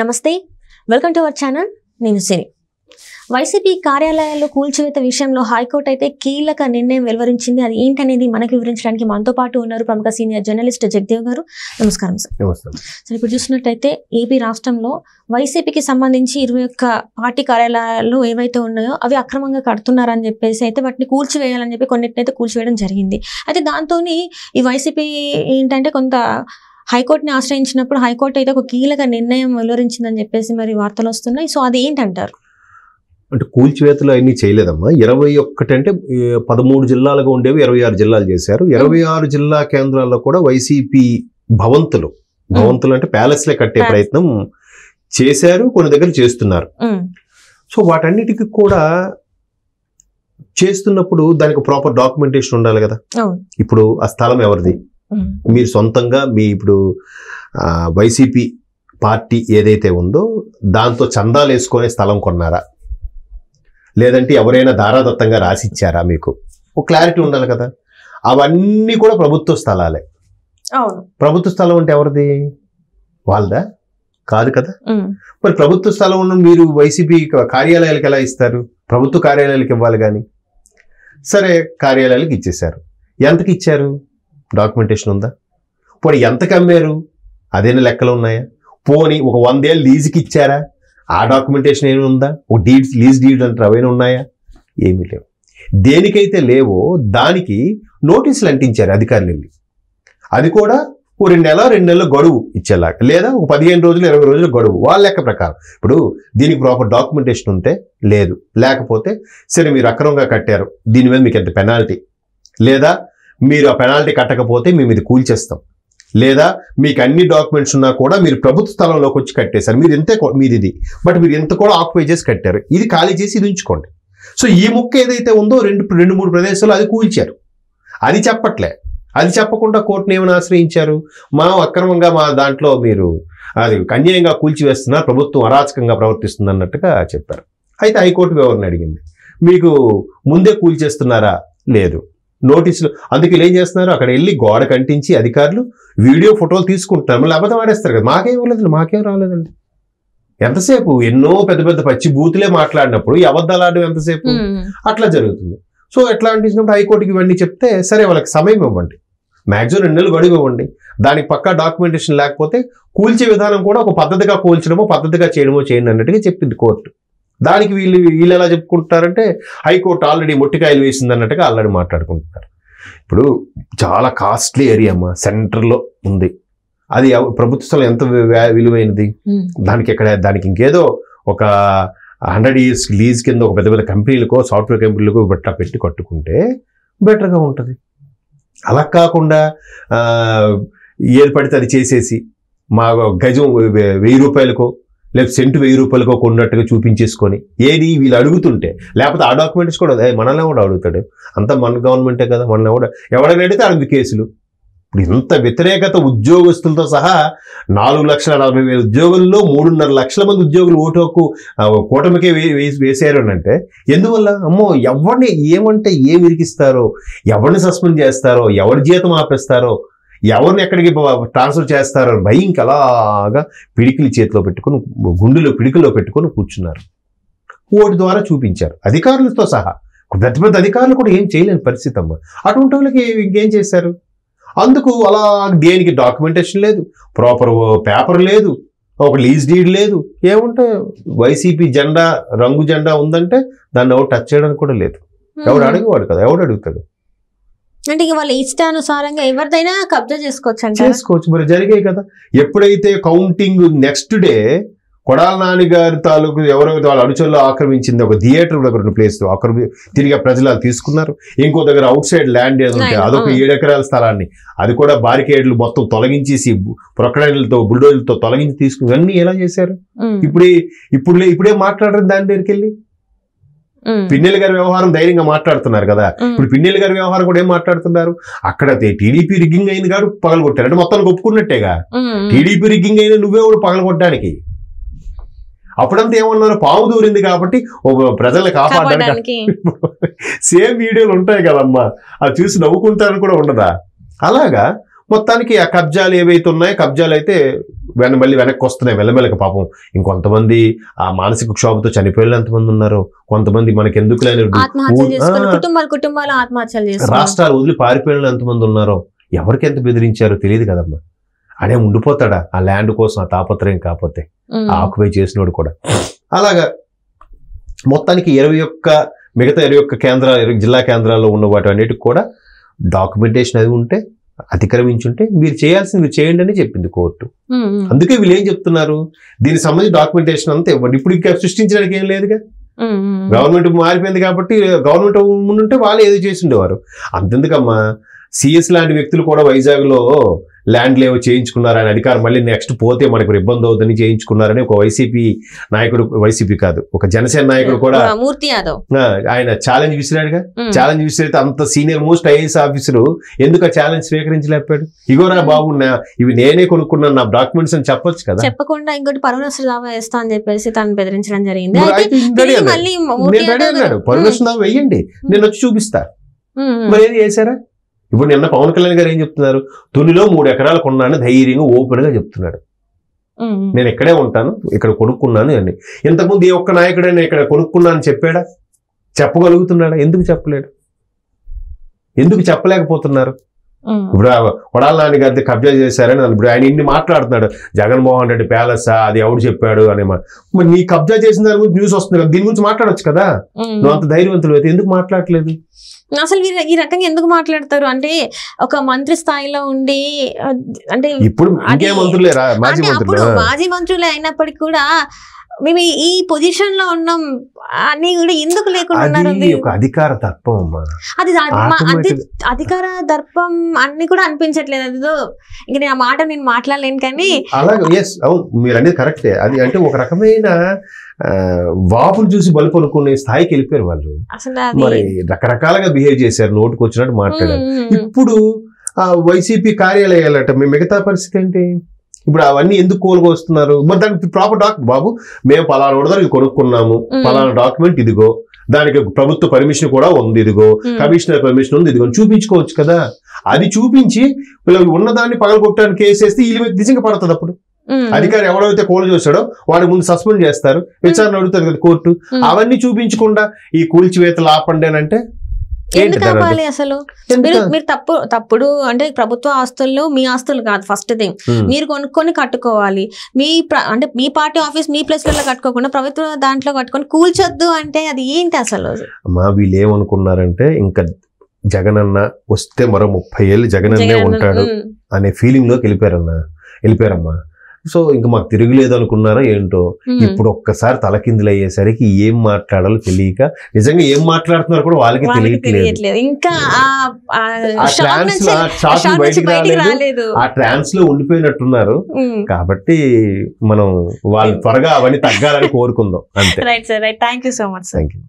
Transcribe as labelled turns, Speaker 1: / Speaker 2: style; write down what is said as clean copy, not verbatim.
Speaker 1: నమస్తే, welcome to our channel. నేను సిరి. YCP కార్యాలయాల్లో కూల్చివేత విషయంలో హైకోర్టు అయితే కీలక నిర్ణయం వెలువరించింది. అది ఏంటనేది మనకు వివరించడానికి మనతో పాటు ఉన్నారు ప్రముఖ సీనియర్ జర్నలిస్ట్ జగదేవ్ గారు. నమస్కారం సార్. సార్, ఇప్పుడు చూసినట్టయితే ఏపీ రాష్ట్రంలో వైసీపీకి సంబంధించి 21 పార్టీ కార్యాలయాలు ఏవైతే ఉన్నాయో అవి అక్రమంగా కడుతున్నారని చెప్పేసి అయితే వాటిని కూల్చివేయాలని చెప్పి కొన్నిటినైతే కూల్చివేయడం జరిగింది. అయితే దాంతో ఈ వైసీపీ ఏంటంటే కొంత హైకోర్టుని ఆశ్రయించినప్పుడు హైకోర్టు అయితే ఒక కీలక నిర్ణయం వెలువరించిందని చెప్పేసి మరి వార్తలు వస్తున్నాయి. సో అది ఏంటంటారు?
Speaker 2: అంటే కూల్చివేతలు అన్నీ చేయలేదమ్మా. 21 అంటే 13 జిల్లాలుగా ఉండేవి 26 జిల్లాలు చేశారు. 26 జిల్లా కేంద్రాల్లో కూడా వైసీపీ భవంతులు అంటే ప్యాలెస్లే కట్టే ప్రయత్నం చేశారు, కొన్ని దగ్గర చేస్తున్నారు. సో వాటన్నిటికీ కూడా చేస్తున్నప్పుడు దానికి ప్రాపర్ డాక్యుమెంటేషన్ ఉండాలి కదా. ఇప్పుడు ఆ స్థలం ఎవరిది? మీరు సొంతంగా ఇప్పుడు వైసీపీ పార్టీ ఏదైతే ఉందో దాంతో చందాలు వేసుకునే స్థలం కొన్నారా, లేదంటే ఎవరైనా దారాదత్తంగా రాసిచ్చారా? మీకు ఒక క్లారిటీ ఉండాలి కదా. అవన్నీ కూడా ప్రభుత్వ స్థలాలే. ప్రభుత్వ స్థలం అంటే ఎవరిది? వాళ్ళదా? కాదు కదా. మరి ప్రభుత్వ స్థలం ఉన్న మీరు వైసీపీ కార్యాలయాలకు ఎలా ఇస్తారు? ప్రభుత్వ కార్యాలయాలకు ఇవ్వాలి కానీ. సరే, కార్యాలయాలకు ఇచ్చేశారు. ఎంతకి ఇచ్చారు? డాక్యుమెంటేషన్ ఉందా? పోనీ ఎంతకు అమ్మారు? అదేనా లెక్కలు ఉన్నాయా? పోనీ ఒక 100 ఏళ్ళు లీజుకి ఇచ్చారా? ఆ డాక్యుమెంటేషన్ ఏమి ఉందా? ఒక లీజ్ డీడ్ అంటారు, అవైనా ఉన్నాయా? ఏమీ లేవు. దేనికైతే లేవో దానికి నోటీసులు అంటించారు అధికారులు వెళ్ళి. అది కూడా ఓ 2 నెలల గడువు ఇచ్చేలాగా, లేదా ఒక 15 రోజులు 20 రోజుల గడువు వాళ్ళ లెక్క ప్రకారం. ఇప్పుడు దీనికి ప్రాపర్ డాక్యుమెంటేషన్ ఉంటే లేదు, లేకపోతే సరే మీరు అక్రమంగా కట్టారు, దీని మీద మీకు ఎంత పెనాల్టీ, లేదా మీరు ఆ పెనాల్టీ కట్టకపోతే మేము ఇది కూల్చేస్తాం, లేదా మీకు అన్ని డాక్యుమెంట్స్ ఉన్నా కూడా మీరు ప్రభుత్వ స్థలంలోకి వచ్చి కట్టేశారు, మీరు ఇది బట్ మీరు ఎంత కూడా ఆక్యుపై చేసి కట్టారు, ఇది ఖాళీ చేసి ఇది ఉంచుకోండి. సో ఈ ముక్క ఏదైతే ఉందో 2-3 ప్రదేశాలు అది కూల్చారు. అది చెప్పట్లే. అది చెప్పకుండా కోర్టును ఏమైనా ఆశ్రయించారు? అక్రమంగా మా దాంట్లో మీరు అది అన్యాయంగా కూల్చివేస్తున్నారు, ప్రభుత్వం అరాచకంగా ప్రవర్తిస్తుంది అన్నట్టుగా చెప్పారు. అయితే హైకోర్టు వివరణ అడిగింది, మీకు ముందే కూల్చేస్తున్నారా? లేదు. నోటీసులు. అందుకే ఏం చేస్తున్నారు, అక్కడ వెళ్ళి గోడ కంటించి అధికారులు వీడియో ఫోటోలు తీసుకుంటున్నారు. మళ్ళీ అబద్ధం ఆడేస్తారు కదా, మాకేం రాలేదండి. ఎంతసేపు ఎన్నో పెద్ద పెద్ద పచ్చి బూతులే మాట్లాడినప్పుడు ఈ అబద్ధాలు ఆడడం ఎంతసేపు? అట్లా జరుగుతుంది. సో ఎట్లా అనిపించినప్పుడు హైకోర్టుకి ఇవన్నీ చెప్తే సరే వాళ్ళకి సమయం ఇవ్వండి, మ్యాక్సిమం 2 నెలలు గడువు ఇవ్వండి, దానికి పక్కా డాక్యుమెంటేషన్ లేకపోతే కూల్చే విధానం కూడా ఒక పద్ధతిగా కూల్చడమో పద్ధతిగా చేయడమో చేయండి అన్నట్టుగా చెప్పింది కోర్టు. దానికి వీళ్ళు ఎలా చెప్పుకుంటారంటే హైకోర్టు ఆల్రెడీ మొట్టికాయలు వేసింది అన్నట్టుగా ఆల్రెడీ మాట్లాడుకుంటున్నారు. ఇప్పుడు చాలా కాస్ట్లీ ఏరియా అమ్మా, సెంటర్లో ఉంది. అది ప్రభుత్వ స్థలం ఎంత విలువైనది. దానికి ఇంకేదో ఒక 100 years లీజ్ కింద ఒక పెద్ద పెద్ద కంపెనీలకో సాఫ్ట్వేర్ కంపెనీలకో బట్ట పెట్టి కట్టుకుంటే బెటర్గా ఉంటుంది. అలా కాకుండా ఏది పడితే అది చేసేసి మా గజం 1000 రూపాయలకో లేకపోతే సెంటు 1000 రూపాయలకో కొన్నట్టుగా చూపించేసుకొని ఏది వీళ్ళు అడుగుతుంటే, లేకపోతే ఆ డాక్యుమెంట్స్ కూడా మనల్ని కూడా అడుగుతాడు, అంతా మన గవర్నమెంటే కదా, మనల్ని కూడా ఎవరైనా అడిగితే అడిగి కేసులు. ఇప్పుడు ఇంత వ్యతిరేకత ఉద్యోగస్తులతో సహా 4,40,000 ఉద్యోగుల్లో 3.5 లక్షల మంది ఉద్యోగులు ఓటు హక్కు కూటమికే వేసారు అని అంటే ఎందువల్ల? అమ్మో, ఎవరిని ఏమంటే ఏమి ఇరికిస్తారో, ఎవరిని సస్పెండ్ చేస్తారో, ఎవరి జీతం ఆపేస్తారో, ఎవరిని ఎక్కడికి ట్రాన్స్ఫర్ చేస్తారో భయం అలాగా పిడికిలి చేతిలో పెట్టుకొని గుండెలో పిడికిలో పెట్టుకొని కూర్చున్నారు. ఓటు ద్వారా చూపించారు అధికారులతో సహా. పెద్ద పెద్ద అధికారులు కూడా ఏం చేయలేని పరిస్థితి అమ్మ. అటువంటి వాళ్ళకి ఇంకేం చేశారు? అందుకు అలా దేనికి డాక్యుమెంటేషన్ లేదు, ప్రాపర్ పేపర్ లేదు, ఒక లీజ్ డీడ్ లేదు. ఏముంటే వైసీపీ జెండా రంగు జెండా ఉందంటే దాన్ని ఎవరు టచ్ చేయడానికి కూడా లేదు. ఎవడు అడిగేవాడు కదా, ఎవడు అడుగుతాడు?
Speaker 1: అంటే వాళ్ళ ఇష్టానుసారంగా ఎవరిదైనా కబ్జా చేసుకోవచ్చు.
Speaker 2: మరి జరిగాయి కదా. ఎప్పుడైతే counting next day Kodali Nani గారి తాలూకు ఎవరైతే వాళ్ళ అనుచరులు ఆక్రమించింది ఒక థియేటర్ దగ్గర 2 ప్లేస్ తిరిగి ప్రజలు తీసుకున్నారు. ఇంకో దగ్గర అవుట్ సైడ్ ల్యాండ్ ఏదో ఉంటే అదొక 7 ఎకరాల స్థలాన్ని అది కూడా బారికేడ్లు మొత్తం తొలగించేసి ప్రొక్లైన్లతో బుల్డోజర్లతో తొలగించి తీసుకుని ఇవన్నీ ఎలా చేశారు? ఇప్పుడే మాట్లాడరు దాని దగ్గరికి వెళ్ళి. పిన్నెల్లి గారి వ్యవహారం ధైర్యంగా మాట్లాడుతున్నారు కదా. ఇప్పుడు పిన్నెల్లి గారి వ్యవహారం కూడా ఏం మాట్లాడుతున్నారు? అక్కడ టీడీపీ రిగ్గింగ్ అయింది కాదు పగలగొట్టారు అంటే మొత్తానికి ఒప్పుకున్నట్టేగా. టీడీపీ రిగ్గింగ్ అయినా నువ్వే కూడా పగలగొట్టడానికి. అప్పుడంతా ఏమన్నారు, పాము దూరింది కాబట్టి ప్రజల్ని కాపాడడానికి. సేమ్ వీడియోలు ఉంటాయి కదమ్మా, అది చూసి నవ్వుకుంటారని కూడా ఉండదా? అలాగా మొత్తానికి ఆ కబ్జాలు ఏవైతే ఉన్నాయో కబ్జాలు అయితే మళ్ళీ వెనక్కి వస్తున్నాయి మెల్లమెల్లక. పాపం ఇంకొంతమంది ఆ మానసిక క్షోభతో చనిపోయిన ఎంతమంది ఉన్నారు, కొంతమంది మనకి ఎందుకు రాష్ట్రాలు వదిలి పారిపోయిన ఎంతమంది ఉన్నారో, ఎవరికి ఎంత బెదిరించారో తెలియదు కదమ్మా. అడే ఉండిపోతాడా ఆ ల్యాండ్ కోసం ఆ తాపత్రయం కాకపోతే, ఆక్యుపై చేసినోడు కూడా. అలాగా మొత్తానికి 21 మిగతా 21 జిల్లా కేంద్రాల్లో ఉన్న వాటి అన్నిటికి కూడా డాక్యుమెంటేషన్ అది ఉంటే, అతిక్రమించుంటే మీరు చేయాల్సింది మీరు చేయండి అని చెప్పింది కోర్టు. అందుకే వీళ్ళు ఏం చెప్తున్నారు, దీనికి సంబంధించి డాక్యుమెంటేషన్ అంతా ఇవ్వండి. ఇప్పుడు ఇంకా సృష్టించడానికి ఏం లేదుగా, గవర్నమెంట్ మారిపోయింది కాబట్టి గవర్నమెంట్ ముందుంటే వాళ్ళు ఏదో చేసి ఉండేవారు. అంతెందుకమ్మా, సిఎస్ లాంటి వ్యక్తులు కూడా వైజాగ్ లో ల్యాండ్ లేవో చేయించుకున్నారని అధికారం మళ్ళీ నెక్స్ట్ పోతే మనకు ఇబ్బంది అవుతుందని చేయించుకున్నారని ఒక వైసీపీ నాయకుడు, వైసీపీ కాదు ఒక జనసేన నాయకుడు కూడా
Speaker 1: మూర్తి యాదవ్
Speaker 2: ఆయన ఛాలెంజ్ విసిరాడుగా. ఛాలెంజ్ విసిరైతే అంత సీనియర్ మోస్ట్ ఐఏఎస్ ఆఫీసరు ఎందుకు ఆ ఛాలెంజ్ స్వీకరించలేపాడు? ఇగోరా బాబు ఇవి నేనే కొనుక్కున్నాను నా డాక్యుమెంట్స్ అని చెప్పొచ్చు కదా.
Speaker 1: చెప్పకుండా ఇంకోటి పరువునష్టం దావా వేస్తా అని చెప్పేసి తను బెదిరించడం జరిగింది.
Speaker 2: పరువునష్టం దావా వేయండి, నేను వచ్చి చూపిస్తా. మరి ఏది చేశారా? ఇప్పుడు నిన్న పవన్ కళ్యాణ్ గారు ఏం చెప్తున్నారు, తునిలో 3 ఎకరాలు కొన్నాను ధైర్యంగా ఓపెన్ గా చెప్తున్నాడు. నేను ఇక్కడే ఉంటాను, ఇక్కడ కొనుక్కున్నాను అని. ఇంతకుముందు ఏ ఒక్క నాయకుడైనా ఇక్కడ కొనుక్కున్నాను చెప్పాడా? చెప్పగలుగుతున్నాడా? ఎందుకు చెప్పలేడు? ఎందుకు చెప్పలేకపోతున్నారు? ఇప్పుడు కొడాల నాని గారి కబ్జా చేశారని ఇప్పుడు ఆయన ఇన్ని మాట్లాడుతున్నాడు, జగన్మోహన్ రెడ్డి ప్యాలెస్ అది ఎవడు చెప్పాడు అని. మరి నీ కబ్జా చేసిన దాని గురించి న్యూస్ వస్తుంది కదా, దీని గురించి మాట్లాడొచ్చు కదా. నువ్వు అంత ధైర్యవంతులు అయితే ఎందుకు మాట్లాడలేదు?
Speaker 1: అసలు వీరు ఈ రకంగా ఎందుకు మాట్లాడతారు అంటే, ఒక మంత్రి స్థాయిలో ఉండి అంటే
Speaker 2: ఇప్పుడు
Speaker 1: మాజీ మంత్రులే అయినప్పటికీ కూడా మేము ఈ పొజిషన్ లో ఉన్నాం అని కూడా ఎందుకు లేకుండా
Speaker 2: ఒక అధికార దర్పం అమ్మా,
Speaker 1: అది అధికార దర్పం అన్ని కూడా అనిపించట్లేదు. అదిదో ఇంక నేను ఆ మాట నేను మాట్లాడలేను కానీ
Speaker 2: అలాగే. ఎస్ అవును, మీరు అనేది కరెక్టే. అది అంటే ఒక రకమైన వాపులు చూసి బలుపు అనుకునే స్థాయికి వెళ్ళిపోయారు వాళ్ళు. మరి రకరకాలుగా బిహేవ్ చేశారు, నోటుకు వచ్చినట్టు మాట్లాడారు. ఇప్పుడు వైసీపీ కార్యాలయాలట మిగతా పరిస్థితి ఏంటి? ఇప్పుడు అవన్నీ ఎందుకు కోలుకొస్తున్నారు? మరి దానికి ప్రాపర్ బాబు మేము పలానా ఉండదా ఇది కొనుక్కున్నాము, పలానా డాక్యుమెంట్ ఇదిగో, దానికి ప్రభుత్వ పర్మిషన్ కూడా ఉంది, ఇదిగో కమిషనర్ పర్మిషన్ ఉంది, ఇదిగో చూపించుకోవచ్చు కదా. అది చూపించి వీళ్ళు ఉన్నదాన్ని పగలగొట్టడానికి కేసేస్తే వీళ్ళు నిజంగా పడుతుంది. అప్పుడు అధికారి ఎవడైతే కోలు చూస్తాడో వాడి ముందు సస్పెండ్ చేస్తారు, విచారణ అడుగుతారు కదా కోర్టు. అవన్నీ చూపించకుండా ఈ కూల్చివేతలు ఆపండి అని అంటే
Speaker 1: ఎందుకు ఆపాలి అసలు? మీరు తప్పుడు అంటే ప్రభుత్వ ఆస్తుల్లో మీ ఆస్తులు కాదు ఫస్ట్ థింగ్, మీరు కొనుక్కొని కట్టుకోవాలి. అంటే మీ పార్టీ ఆఫీస్ మీ ప్లేస్ లో కట్టుకోకుండా ప్రభుత్వ దాంట్లో కట్టుకొని కూల్చొద్దు అంటే అది ఏంటి అసలు?
Speaker 2: అమ్మా వీళ్ళు ఏమనుకున్నారంటే ఇంకా జగన్ అన్న వస్తే మరో 30 ఏళ్ళు జగన్ అన్నే ఉంటాడు అనే ఫీలింగ్ లోకి వెళ్ళిపోయారమ్మా. సో ఇంకా మాకు తిరుగులేదు అనుకున్నారా ఏంటో. ఇప్పుడు ఒక్కసారి తలకిందులు అయ్యేసరికి ఏం మాట్లాడాలో తెలియక, నిజంగా ఏం మాట్లాడుతున్నారు కూడా వాళ్ళకి తెలియట్లేదు.
Speaker 1: ఇంకా
Speaker 2: బయటికి రాలేదు, ఆ ట్రాన్స్ లో ఉండిపోయినట్టున్నారు. కాబట్టి మనం వాళ్ళు త్వరగా అవన్నీ తగ్గాలని కోరుకుందాం అంతే.
Speaker 1: Right sir, right. Thank you so much.
Speaker 2: Thank you.